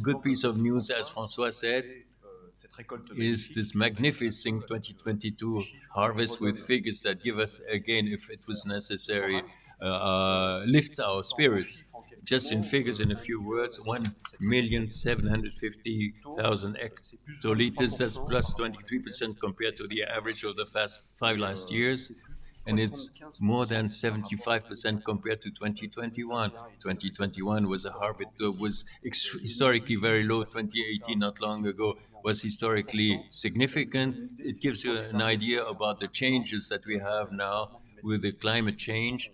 good piece of news, as François said, is this magnificent 2022 harvest with figures that give us, again, if it was necessary, lifts our spirits. Just in figures, in a few words, 1,750,000 hectoliters. That's plus 23% compared to the average of the last years. And it's more than 75% compared to 2021. 2021 was a harvest that was historically very low. 2018, not long ago, was historically significant. It gives you an idea about the changes that we have now with the climate change.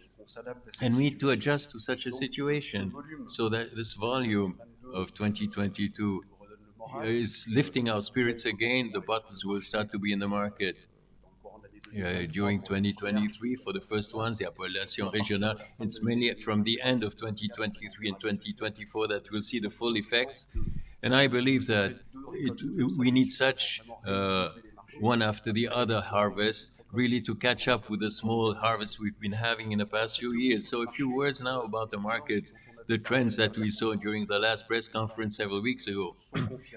And we need to adjust to such a situation so that this volume of 2022 is lifting our spirits again. The bottles will start to be in the market during 2023 for the first ones, the appellation régionale. It's mainly from the end of 2023 and 2024 that we'll see the full effects. And I believe that we need such one after the other harvest really to catch up with the small harvests we've been having in the past few years. So a few words now about the markets. The trends that we saw during the last press conference several weeks ago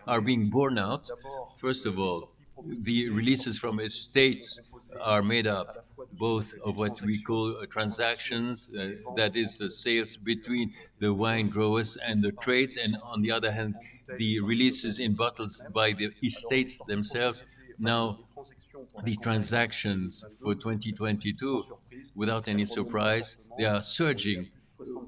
are being borne out. First of all, the releases from estates are made up both of what we call transactions, that is the sales between the wine growers and the trades, and on the other hand, the releases in bottles by the estates themselves. Now, the transactions for 2022, without any surprise, they are surging,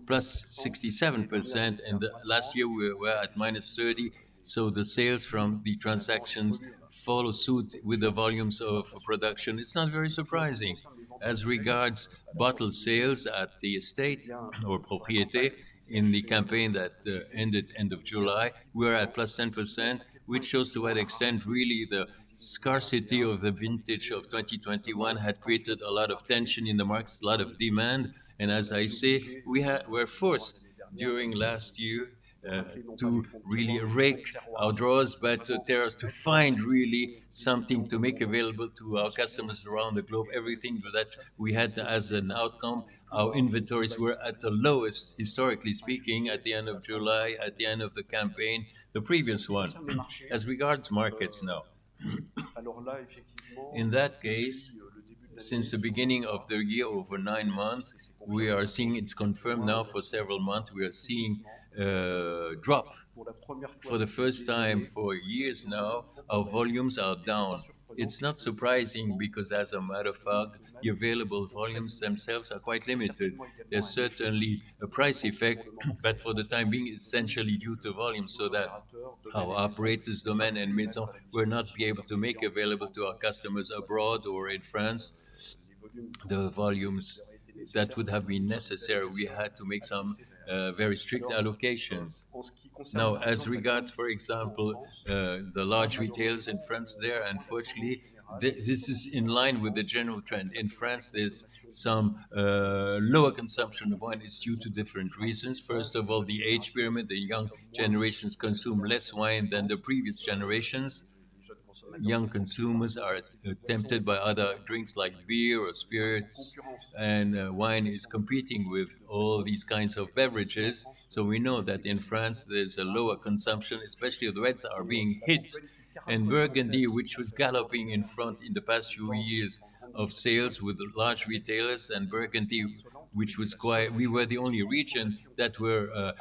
plus 67%, and last year we were at minus 30%. So the sales from the transactions follow suit with the volumes of production. It's not very surprising. As regards bottle sales at the estate or propriété, in the campaign that ended end of July, we're at plus 10%, which shows to what extent really the scarcity of the vintage of 2021 had created a lot of tension in the markets, a lot of demand. And as I say, we're forced during last year to really rake our drawers, but terrace to find really something to make available to our customers around the globe. Everything that we had as an outcome, our inventories were at the lowest, historically speaking, at the end of July, at the end of the campaign, the previous one. As regards markets now, in that case, since the beginning of the year, over 9 months, we are seeing, it's confirmed now for several months, we are seeing drop. For the first time for years now, our volumes are down. It's not surprising because, as a matter of fact, the available volumes themselves are quite limited. There's certainly a price effect, but for the time being, essentially due to volume, so that our operators, domain and maison, will not be able to make available to our customers abroad or in France the volumes that would have been necessary. We had to make some very strict allocations. Now, as regards, for example, the large retailers in France there, unfortunately, this is in line with the general trend. In France, there's some lower consumption of wine. It's due to different reasons. First of all, the age pyramid, the young generations consume less wine than the previous generations. Young consumers are tempted by other drinks like beer or spirits, and wine is competing with all these kinds of beverages. So we know that in France there's a lower consumption, especially the reds are being hit. And Burgundy, which was galloping in front in the past few years of sales with large retailers, and Burgundy, which was quite, we were the only region that were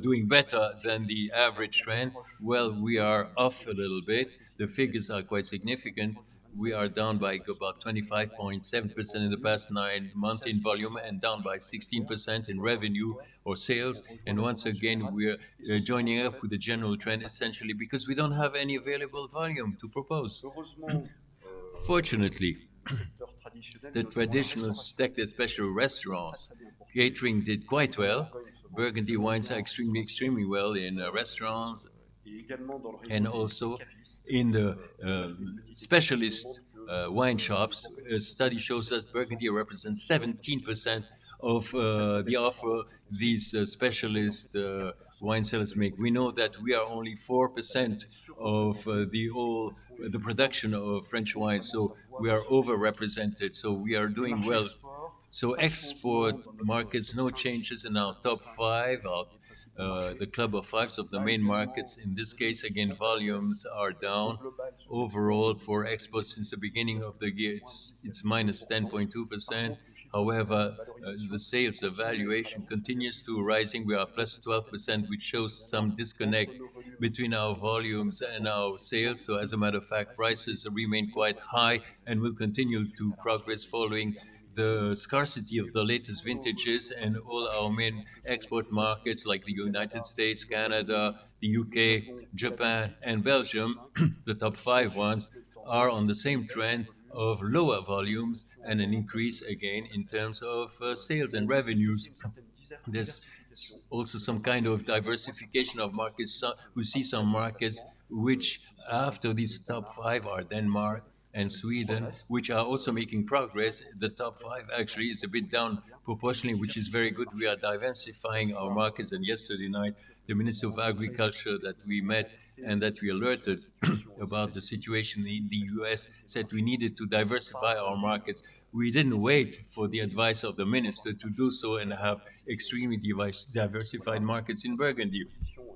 doing better than the average trend. Well, we are off a little bit. The figures are quite significant. We are down by about 25.7% in the past 9 months in volume, and down by 16% in revenue or sales. And once again, we're joining up with the general trend, essentially because we don't have any available volume to propose. Fortunately, the traditional sector, especially restaurants, catering did quite well. Burgundy wines are extremely well in restaurants, and also in the specialist wine shops. A study shows us Burgundy represents 17% of the offer these specialist wine sellers make. We know that we are only 4% of the production of French wine, so we are overrepresented. So we are doing well. So export markets, no changes in our top 5. Our the club of fives of the main markets. In this case, again, volumes are down. Overall, for exports since the beginning of the year, it's minus 10.2%. However, the sales, the valuation continues to rising. We are plus 12%, which shows some disconnect between our volumes and our sales. So as a matter of fact, prices remain quite high and will continue to progress following the scarcity of the latest vintages, and all our main export markets like the United States, Canada, the UK, Japan, and Belgium, the top five ones, are on the same trend of lower volumes and an increase again in terms of sales and revenues. There's also some kind of diversification of markets. So we see some markets which, after these top five, are Denmark and Sweden, which are also making progress. The top five actually is a bit down proportionally, which is very good. We are diversifying our markets. And yesterday night, the Minister of Agriculture that we met and that we alerted about the situation in the US said we needed to diversify our markets. We didn't wait for the advice of the minister to do so and have extremely diversified markets in Burgundy.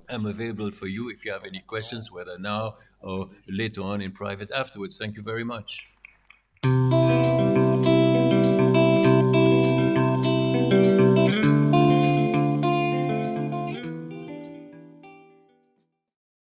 I'm available for you if you have any questions, whether now or later on in private afterwards. Thank you very much.